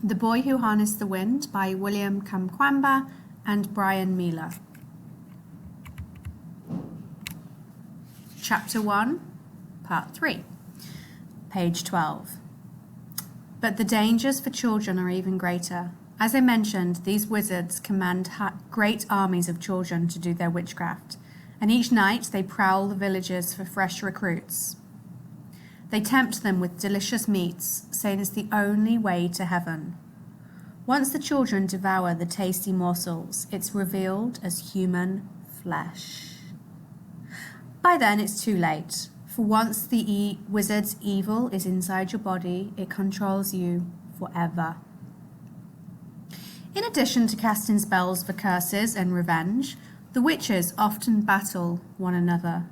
The Boy Who Harnessed the Wind by William Kamkwamba and Brian Miller. Chapter 1, Part 3, page 12. But the dangers for children are even greater. As I mentioned, these wizards command great armies of children to do their witchcraft, and each night they prowl the villages for fresh recruits. They tempt them with delicious meats, saying it's the only way to heaven. Once the children devour the tasty morsels, it's revealed as human flesh. By then it's too late, for once the wizard's evil is inside your body, it controls you forever. In addition to casting spells for curses and revenge, the witches often battle one another.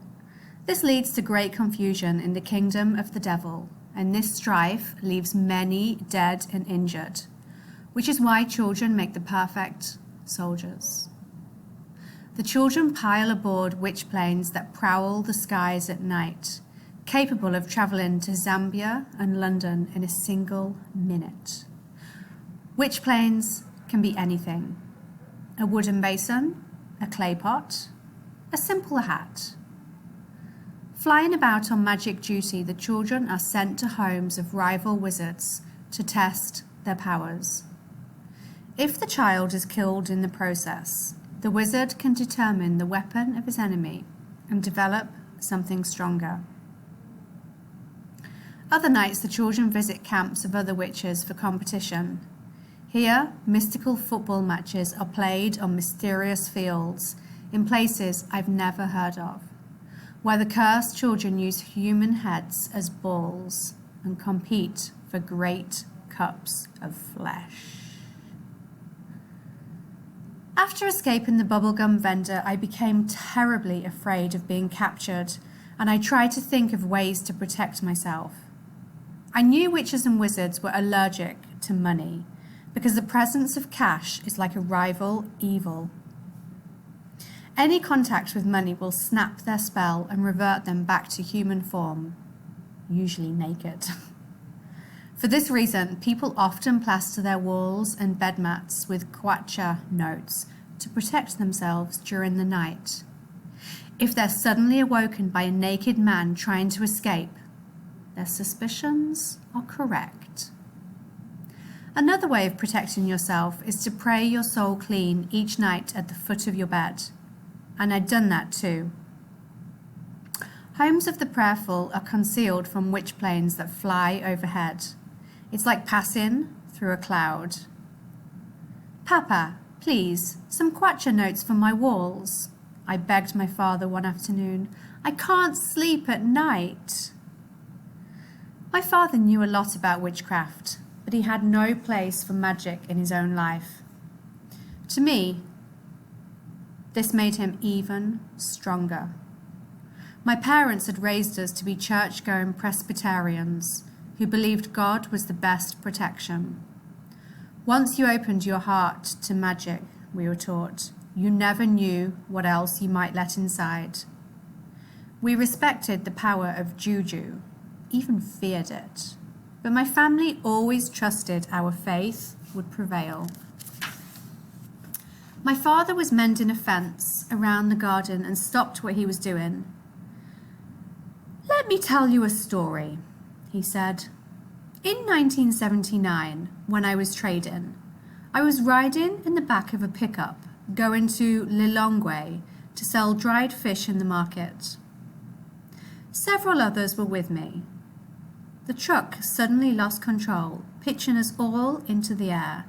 This leads to great confusion in the kingdom of the devil, and this strife leaves many dead and injured, which is why children make the perfect soldiers. The children pile aboard witch planes that prowl the skies at night, capable of travelling to Zambia and London in a single minute. Witch planes can be anything: a wooden basin, a clay pot, a simple hat. Flying about on magic duty, the children are sent to homes of rival wizards to test their powers. If the child is killed in the process, the wizard can determine the weapon of his enemy and develop something stronger. Other nights, the children visit camps of other witches for competition. Here, mystical football matches are played on mysterious fields in places I've never heard of, where the cursed children use human heads as balls and compete for great cups of flesh. After escaping the bubblegum vendor, I became terribly afraid of being captured, and I tried to think of ways to protect myself. I knew witches and wizards were allergic to money, because the presence of cash is like a rival evil. Any contact with money will snap their spell and revert them back to human form, usually naked. For this reason, people often plaster their walls and bed mats with kwacha notes to protect themselves during the night. If they're suddenly awoken by a naked man trying to escape, their suspicions are correct. Another way of protecting yourself is to pray your soul clean each night at the foot of your bed. And I'd done that too. Homes of the prayerful are concealed from witch planes that fly overhead. It's like passing through a cloud. "Papa, please, some kwacha notes for my walls," I begged my father one afternoon. "I can't sleep at night." My father knew a lot about witchcraft, but he had no place for magic in his own life. To me, this made him even stronger. My parents had raised us to be church-going Presbyterians who believed God was the best protection. Once you opened your heart to magic, we were taught, you never knew what else you might let inside. We respected the power of juju, even feared it, but my family always trusted our faith would prevail. My father was mending a fence around the garden and stopped what he was doing. "Let me tell you a story," he said. "In 1979, when I was trading, I was riding in the back of a pickup going to Lilongwe to sell dried fish in the market. Several others were with me. The truck suddenly lost control, pitching us all into the air.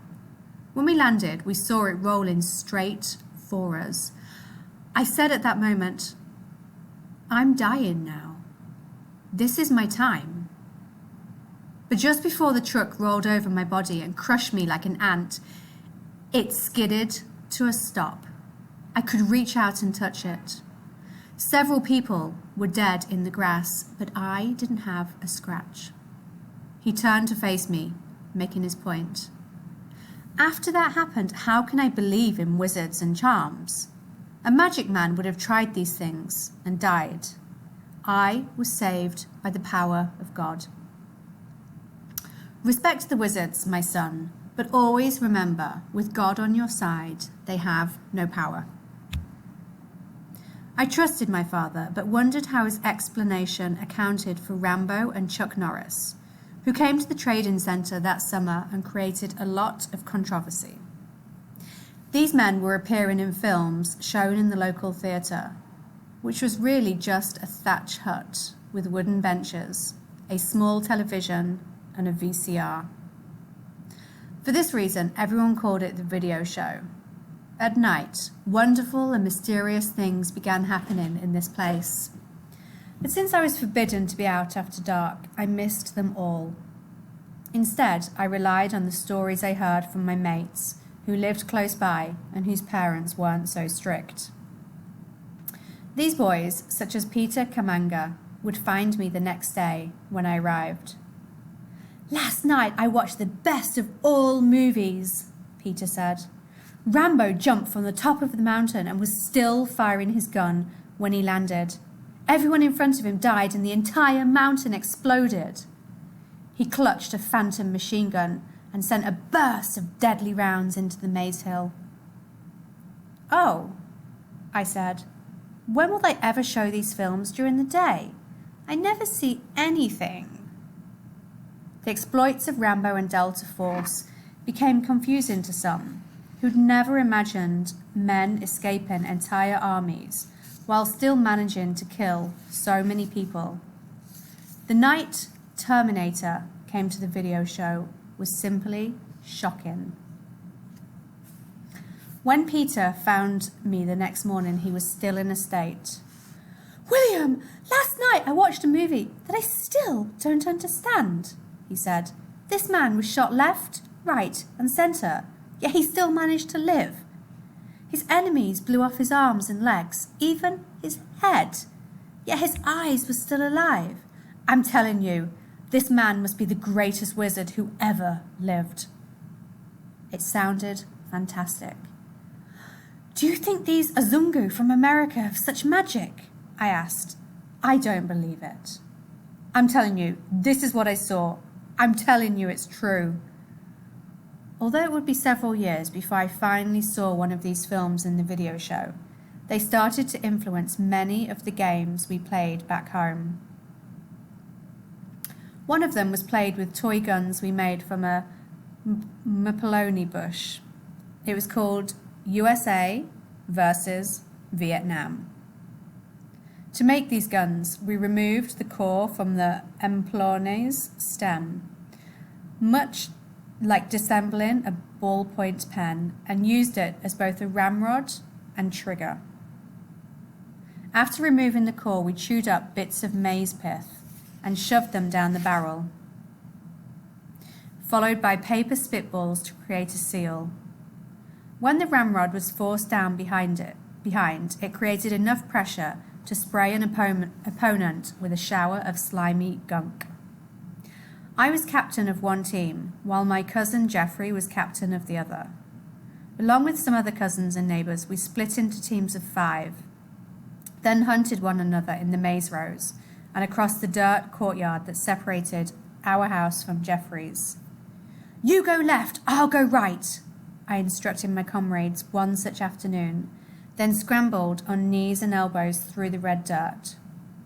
When we landed, we saw it rolling straight for us. I said at that moment, 'I'm dying now. This is my time.' But just before the truck rolled over my body and crushed me like an ant, it skidded to a stop. I could reach out and touch it. Several people were dead in the grass, but I didn't have a scratch." He turned to face me, making his point. After that happened, how can I believe in wizards and charms? A magic man would have tried these things and died. I was saved by the power of God. Respect the wizards, my son, But always remember, with God on your side, they have no power. I trusted my father, but wondered how his explanation accounted for Rambo and Chuck Norris, who came to the Trading Centre that summer and created a lot of controversy. These men were appearing in films shown in the local theatre, which was really just a thatch hut with wooden benches, a small television, and a VCR. For this reason, everyone called it the video show. At night, wonderful and mysterious things began happening in this place. But since I was forbidden to be out after dark, I missed them all. Instead, I relied on the stories I heard from my mates, who lived close by and whose parents weren't so strict. These boys, such as Peter Kamanga, would find me the next day when I arrived. "Last night I watched the best of all movies," Peter said. "Rambo jumped from the top of the mountain and was still firing his gun when he landed. Everyone in front of him died and the entire mountain exploded. He clutched a phantom machine gun and sent a burst of deadly rounds into the Maze Hill." "Oh," I said. "When will they ever show these films during the day? I never see anything." The exploits of Rambo and Delta Force became confusing to some, who'd never imagined men escaping entire armies while still managing to kill so many people. The night Terminator came to the video show was simply shocking. When Peter found me the next morning, he was still in a state. "William, last night I watched a movie that I still don't understand," he said. "This man was shot left, right, and centre, yet he still managed to live. His enemies blew off his arms and legs, even his head, yet his eyes were still alive. I'm telling you, this man must be the greatest wizard who ever lived." It sounded fantastic. "Do you think these Azungu from America have such magic?" I asked. "I don't believe it." "I'm telling you, this is what I saw. I'm telling you it's true." Although it would be several years before I finally saw one of these films in the video show, they started to influence many of the games we played back home. One of them was played with toy guns we made from a Mapoloni bush. It was called USA versus Vietnam. To make these guns, we removed the core from the Emplones stem, much like disassembling a ballpoint pen, and used it as both a ramrod and trigger. After removing the core, we chewed up bits of maize pith and shoved them down the barrel, followed by paper spitballs to create a seal. When the ramrod was forced down behind it created enough pressure to spray an opponent with a shower of slimy gunk. I was captain of one team, while my cousin Jeffrey was captain of the other. Along with some other cousins and neighbours, we split into teams of 5, then hunted one another in the maze rows and across the dirt courtyard that separated our house from Jeffrey's. "You go left, I'll go right," I instructed my comrades one such afternoon, then scrambled on knees and elbows through the red dirt.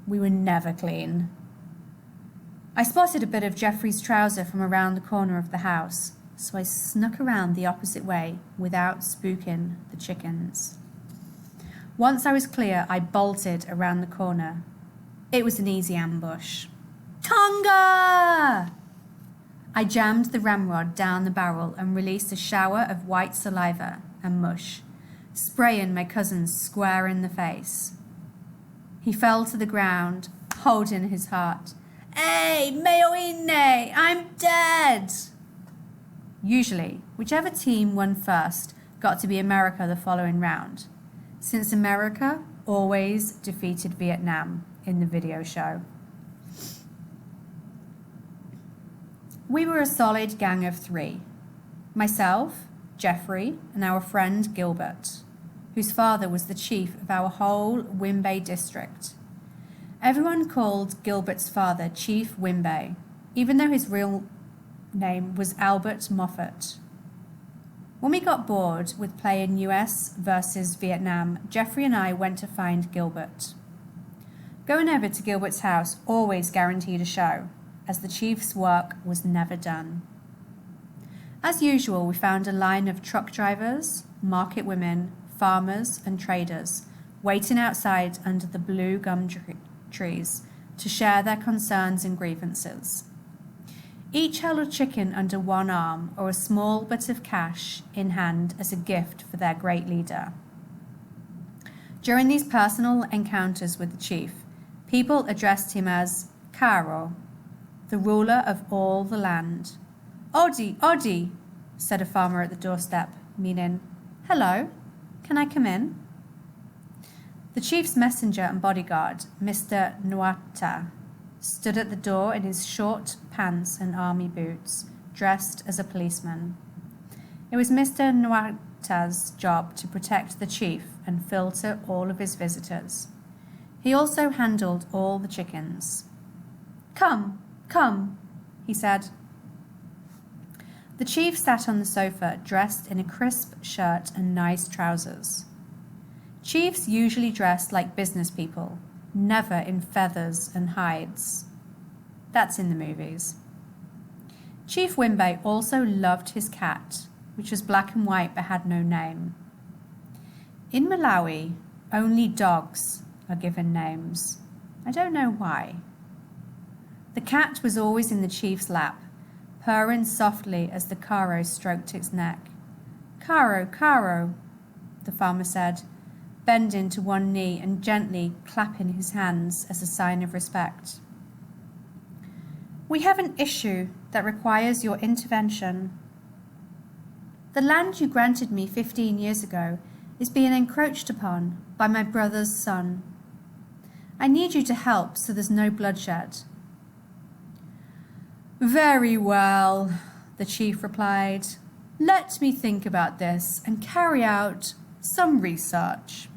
We were never clean. I spotted a bit of Jeffrey's trouser from around the corner of the house, so I snuck around the opposite way without spooking the chickens. Once I was clear, I bolted around the corner. It was an easy ambush. "Tonga!" I jammed the ramrod down the barrel and released a shower of white saliva and mush, spraying my cousin square in the face. He fell to the ground, holding his heart. "Hey, meo inne, I'm dead!" Usually, whichever team won first got to be America the following round, since America always defeated Vietnam in the video show. We were a solid gang of 3. Myself, Jeffrey, and our friend Gilbert, whose father was the chief of our whole Wimbay district. Everyone called Gilbert's father Chief Wimbay, even though his real name was Albert Moffat. When we got bored with playing US versus Vietnam, Jeffrey and I went to find Gilbert. Going over to Gilbert's house always guaranteed a show, as the chief's work was never done. As usual, we found a line of truck drivers, market women, farmers and traders waiting outside under the blue gum trees to share their concerns and grievances. Each held a chicken under one arm or a small bit of cash in hand as a gift for their great leader. During these personal encounters with the chief, people addressed him as Caro, the ruler of all the land. Odi, Odi, said a farmer at the doorstep, meaning, hello, can I come in? The chief's messenger and bodyguard, Mr. Nuata, stood at the door in his short pants and army boots, dressed as a policeman. It was Mr. Nuata's job to protect the chief and filter all of his visitors. He also handled all the chickens. Come, come, he said. The chief sat on the sofa, dressed in a crisp shirt and nice trousers. Chiefs usually dressed like business people, never in feathers and hides. That's in the movies. Chief Wimbay also loved his cat, which was black and white but had no name. In Malawi, only dogs are given names. I don't know why. The cat was always in the chief's lap, purring softly as the Caro stroked its neck. Caro, Caro, the farmer said, bending to one knee and gently clapping his hands as a sign of respect. We have an issue that requires your intervention. The land you granted me 15 years ago is being encroached upon by my brother's son. I need you to help so there's no bloodshed. Very well, the chief replied. Let me think about this and carry out some research.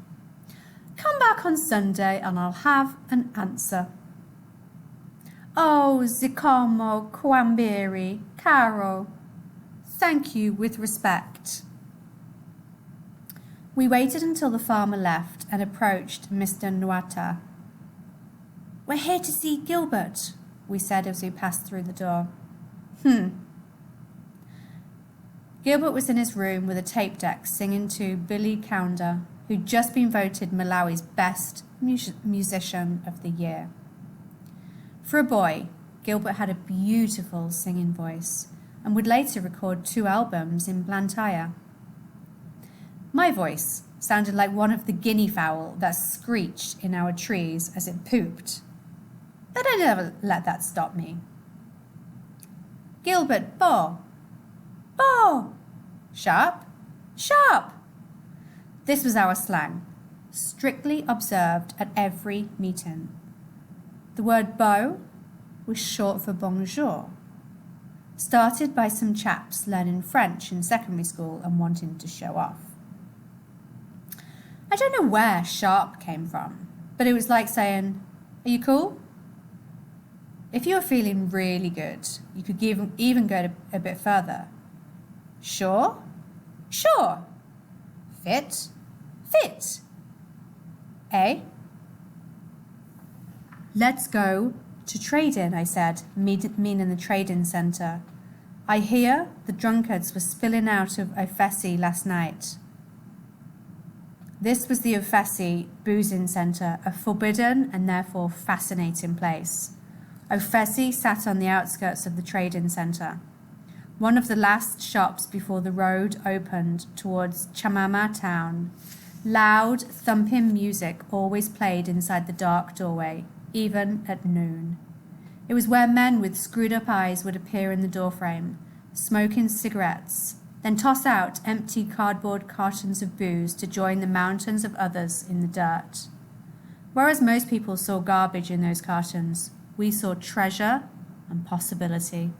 Come back on Sunday and I'll have an answer. Oh, Zikomo Kwambiri, Caro. Thank you with respect. We waited until the farmer left and approached Mr. Nuata. We're here to see Gilbert, we said as we passed through the door. Gilbert was in his room with a tape deck singing to Billy Kaunda, who'd just been voted Malawi's best musician of the year. For a boy, Gilbert had a beautiful singing voice and would later record 2 albums in Blantyre. My voice sounded like one of the guinea fowl that screeched in our trees as it pooped. But I never let that stop me. Gilbert, Bo. Bo! Sharp, sharp! This was our slang, strictly observed at every meeting. The word beau was short for bonjour, started by some chaps learning French in secondary school and wanting to show off. I don't know where sharp came from, but it was like saying, are you cool? If you were feeling really good, you could even go a bit further. Sure? Sure. Fit? Fit. Eh? Let's go to trade-in, I said, meaning the trade-in centre. I hear the drunkards were spilling out of Ofesi last night. This was the Ofesi boozing centre, a forbidden and therefore fascinating place. Ofesi sat on the outskirts of the trade-in centre, one of the last shops before the road opened towards Chamama town. Loud, thumping music always played inside the dark doorway, even at noon. It was where men with screwed-up eyes would appear in the doorframe, smoking cigarettes, then toss out empty cardboard cartons of booze to join the mountains of others in the dirt. Whereas most people saw garbage in those cartons, we saw treasure and possibility.